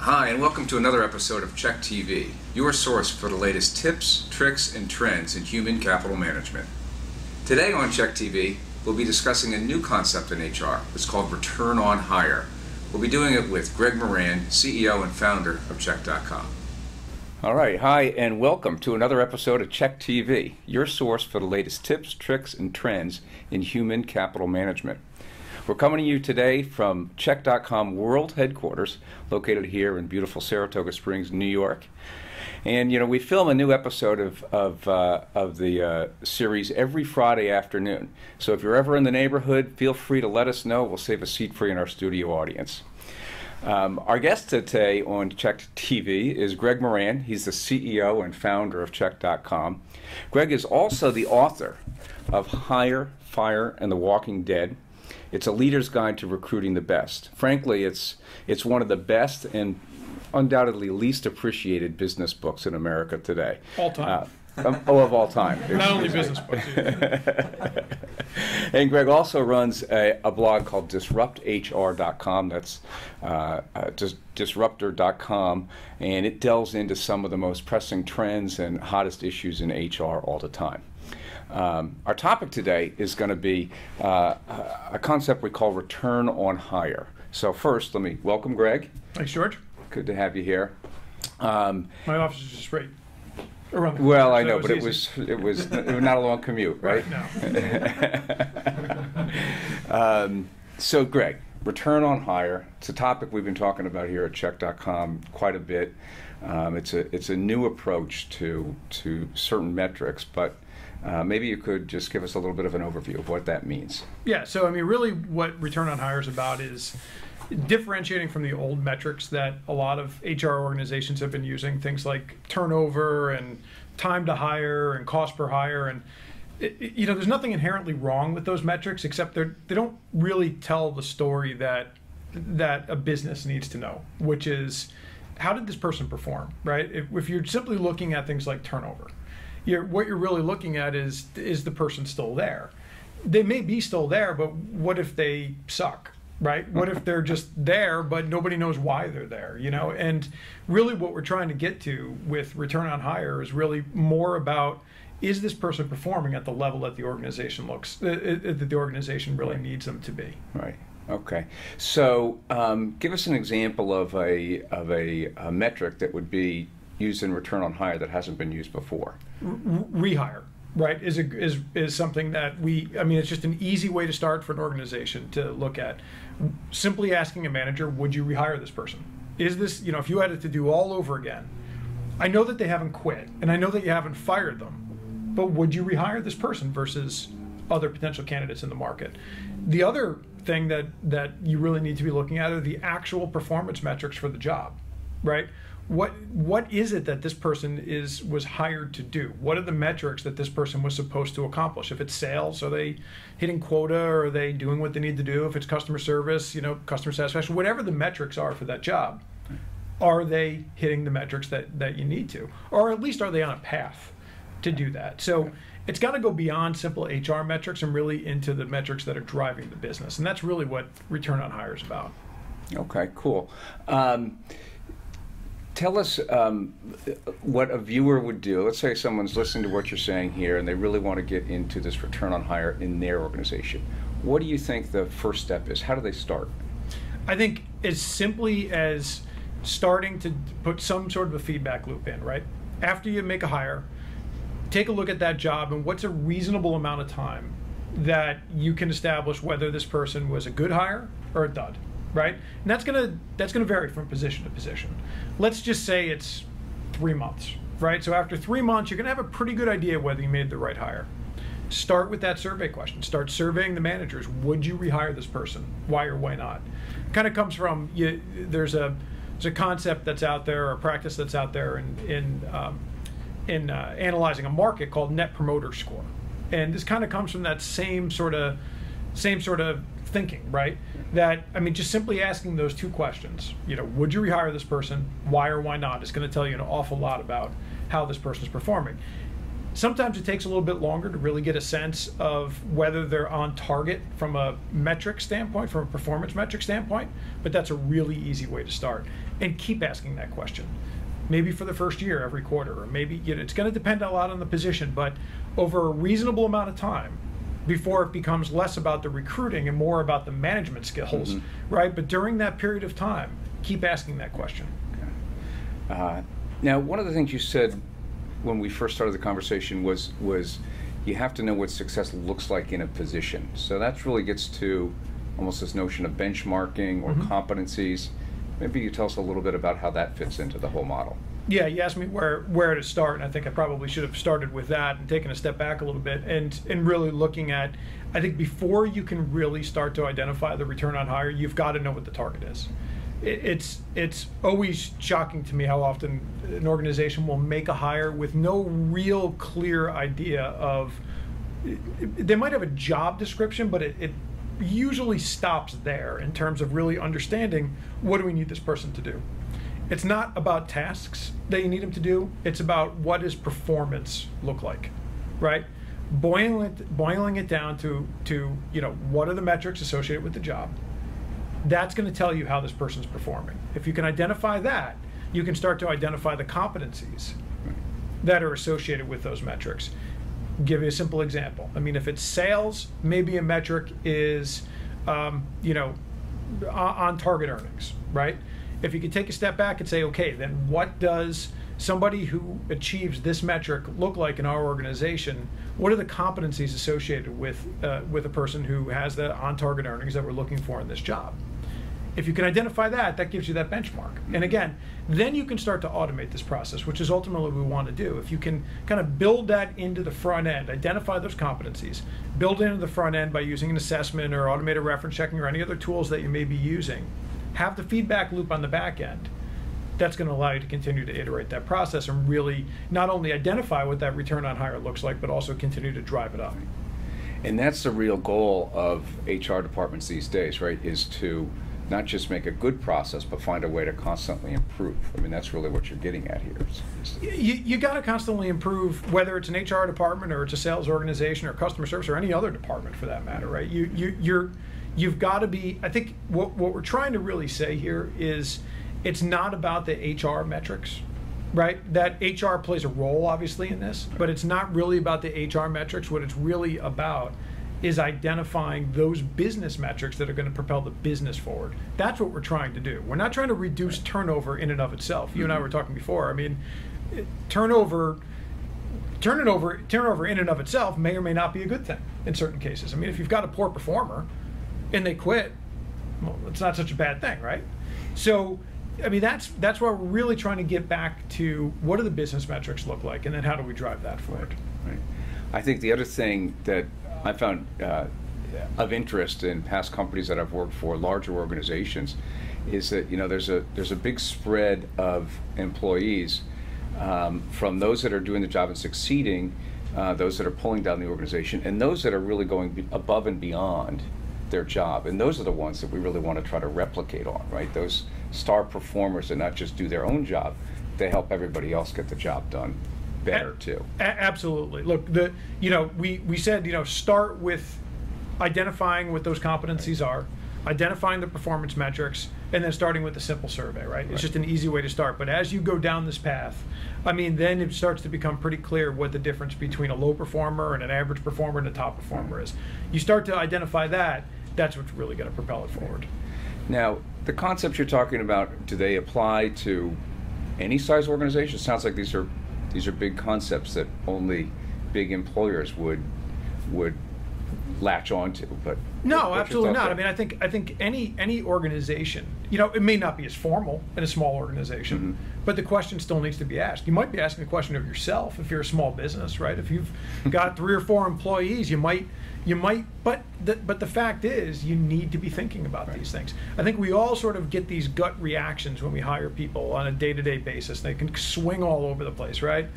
Hi, and welcome to another episode of Chequed TV, your source for the latest tips, tricks, and trends in human capital management. Today on Chequed TV, we'll be discussing a new concept in HR. It's called return on hire. We'll be doing it with Greg Moran, CEO and founder of Chequed.com. All right, hi, and welcome to another episode of Chequed TV, your source for the latest tips, tricks, and trends in human capital management. We're coming to you today from Chequed.com World Headquarters, located here in beautiful Saratoga Springs, New York. And we film a new episode of the series every Friday afternoon. So if you're ever in the neighborhood, feel free to let us know. We'll save a seat for you in our studio audience. Our guest today on Chequed TV is Greg Moran. He's the CEO and founder of Chequed.com. Greg is also the author of Hire, Fire, and the Walking Dead. It's a leader's guide to recruiting the best. Frankly, it's one of the best and undoubtedly least appreciated business books in America today. All time. Of all time. Not only business books. And Greg also runs a blog called DisruptHR.com. That's disruptor.com, and it delves into some of the most pressing trends and hottest issues in HR all the time. Our topic today is going to be a concept we call return on hire. So first, let me welcome Greg. Thanks, George. Good to have you here. My office is just right around the well, corner, I know, so but it was not a long commute, right? No. So Greg, return on hire. It's a topic we've been talking about here at Chequed.com quite a bit. It's a new approach to certain metrics, but maybe you could just give us a little bit of an overview of what that means. Yeah, so I mean, really what return on hire is about is differentiating from the old metrics that a lot of HR organizations have been using, things like turnover and time to hire and cost per hire. And there's nothing inherently wrong with those metrics, except they don't really tell the story that a business needs to know, which is, how did this person perform, right? If you're simply looking at things like turnover, what you're really looking at is the person still there? They may be still there, but what if they suck, right? What if they're just there, but nobody knows why they're there, And really what we're trying to get to with return on hire is really more about, is this person performing at the level that the organization that the organization really needs them to be? Right. Okay. So give us an example of a metric that would be used in return on hire that hasn't been used before. Rehire, right, is something that it's just an easy way to start for an organization to look at. Simply asking a manager, would you rehire this person? Is this, if you had it to do all over again, I know that they haven't quit, and I know that you haven't fired them, but would you rehire this person versus other potential candidates in the market? The other thing that you really need to be looking at are the actual performance metrics for the job, right? What is it that this person was hired to do? What are the metrics that this person was supposed to accomplish? If it's sales, are they hitting quota, or are they doing what they need to do? If it's customer service, customer satisfaction, whatever the metrics are for that job, are they hitting the metrics that you need to? Or at least are they on a path to do that? So it's got to go beyond simple HR metrics and really into the metrics that are driving the business. And that's really what return on hire is about. Okay, cool. Tell us what a viewer would do. Let's say someone's listening to what you're saying here and they really want to get into this return on hire in their organization. What do you think the first step is? How do they start? I think as simply as starting to put some sort of a feedback loop in, right? After you make a hire, take a look at that job and what's a reasonable amount of time that you can establish whether this person was a good hire or a dud. Right? And that's gonna vary from position to position. Let's just say it's 3 months, right? So after 3 months, you're gonna have a pretty good idea whether you made the right hire. Start with that survey question. Start surveying the managers. Would you rehire this person? Why or why not? It kind of comes from, there's a concept that's out there, or a practice that's out there in analyzing a market called Net Promoter Score. And this kind of comes from that same sort of thinking, right? That, just simply asking those two questions, would you rehire this person? Why or why not? Is going to tell you an awful lot about how this person's performing. Sometimes it takes a little bit longer to really get a sense of whether they're on target from a metric standpoint, from a performance metric standpoint, but that's a really easy way to start. And keep asking that question. Maybe for the first year, every quarter, or maybe, it's going to depend a lot on the position, but over a reasonable amount of time, before it becomes less about the recruiting and more about the management skills, right? But during that period of time, keep asking that question. Okay. Now, one of the things you said when we first started the conversation was you have to know what success looks like in a position. So that really gets to almost this notion of benchmarking or competencies. Maybe you tell us a little bit about how that fits into the whole model. Yeah, you asked me where to start, and I think I probably should have started with that and taken a step back a little bit and really looking at, I think before you can really start to identify the return on hire, you've got to know what the target is. It's always shocking to me how often an organization will make a hire with no real clear idea of, they might have a job description, but it usually stops there in terms of really understanding what do we need this person to do. It's not about tasks that you need them to do, it's about what does performance look like, right? Boiling it down to what are the metrics associated with the job. That's going to tell you how this person's performing. If you can identify that, you can start to identify the competencies that are associated with those metrics. Give you a simple example. I mean, if it's sales, maybe a metric is, on target earnings, right? If you can take a step back and say, okay, then what does somebody who achieves this metric look like in our organization? What are the competencies associated with a person who has the on-target earnings that we're looking for in this job? If you can identify that, that gives you that benchmark. And again, then you can start to automate this process, which is ultimately what we want to do. If you can kind of build that into the front end, identify those competencies, build it into the front end by using an assessment or automated reference checking or any other tools that you may be using, have the feedback loop on the back end, that's going to allow you to continue to iterate that process and really not only identify what that return on hire looks like, but also continue to drive it up. And that's the real goal of HR departments these days, right, is to not just make a good process, but find a way to constantly improve. I mean, that's really what you're getting at here. You got to constantly improve, whether it's an HR department or it's a sales organization or customer service or any other department for that matter, right? You've got to be, I think what we're trying to really say here is it's not about the HR metrics, right? That HR plays a role obviously in this, but it's not really about the HR metrics. What it's really about is identifying those business metrics that are going to propel the business forward. That's what we're trying to do. We're not trying to reduce turnover in and of itself. You and I were talking before. I mean, turnover in and of itself may or may not be a good thing in certain cases. I mean, if you've got a poor performer and they quit, well, it's not such a bad thing, right? So, I mean, that's why we're really trying to get back to what do the business metrics look like, and then how do we drive that forward? Right. I think the other thing that I found of interest in past companies that I've worked for, larger organizations, is that there's a big spread of employees from those that are doing the job and succeeding, those that are pulling down the organization, and those that are really going above and beyond their job. And those are the ones that we really want to try to replicate on, right? Those star performers that not just do their own job, they help everybody else get the job done better too. Absolutely. Look, we said, start with identifying what those competencies are, identifying the performance metrics, and then starting with a simple survey, right? It's just an easy way to start. But as you go down this path, I mean, then it starts to become pretty clear what the difference between a low performer and an average performer and a top performer is. You start to identify that, that's what's really going to propel it forward. Now, the concepts you're talking about, do they apply to any size organization? It sounds like these are big concepts that only big employers would latch onto, but no, absolutely not. I mean, I think any organization, it may not be as formal in a small organization, but the question still needs to be asked. You might be asking the question of yourself if you're a small business, right? If you've got 3 or 4 employees, you might, but the fact is, you need to be thinking about these things. I think we all sort of get these gut reactions when we hire people on a day-to-day basis. They can swing all over the place, right?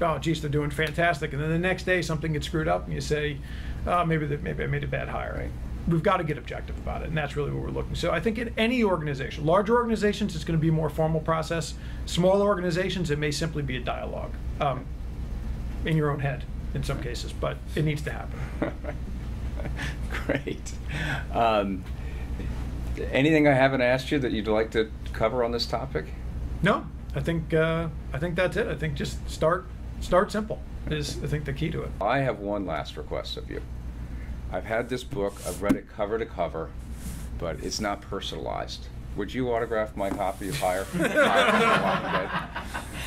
Oh, geez, they're doing fantastic, and then the next day something gets screwed up, and you say, oh, maybe I made a bad hire. Right? We've got to get objective about it, and that's really what we're looking. So I think in any organization, larger organizations, it's going to be a more formal process. Smaller organizations, it may simply be a dialogue. in your own head in some cases, but it needs to happen. Great. Anything I haven't asked you that you'd like to cover on this topic? No, I think that's it. I think just start simple is, I think, the key to it. I have one last request of you. I've had this book, I've read it cover to cover, but it's not personalized. Would you autograph my copy of Hire?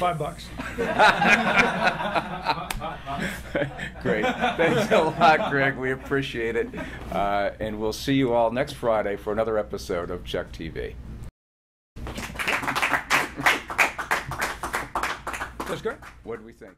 $5. Great. Thanks a lot, Greg. We appreciate it. And we'll see you all next Friday for another episode of Chequed TV. That's great. What do we think?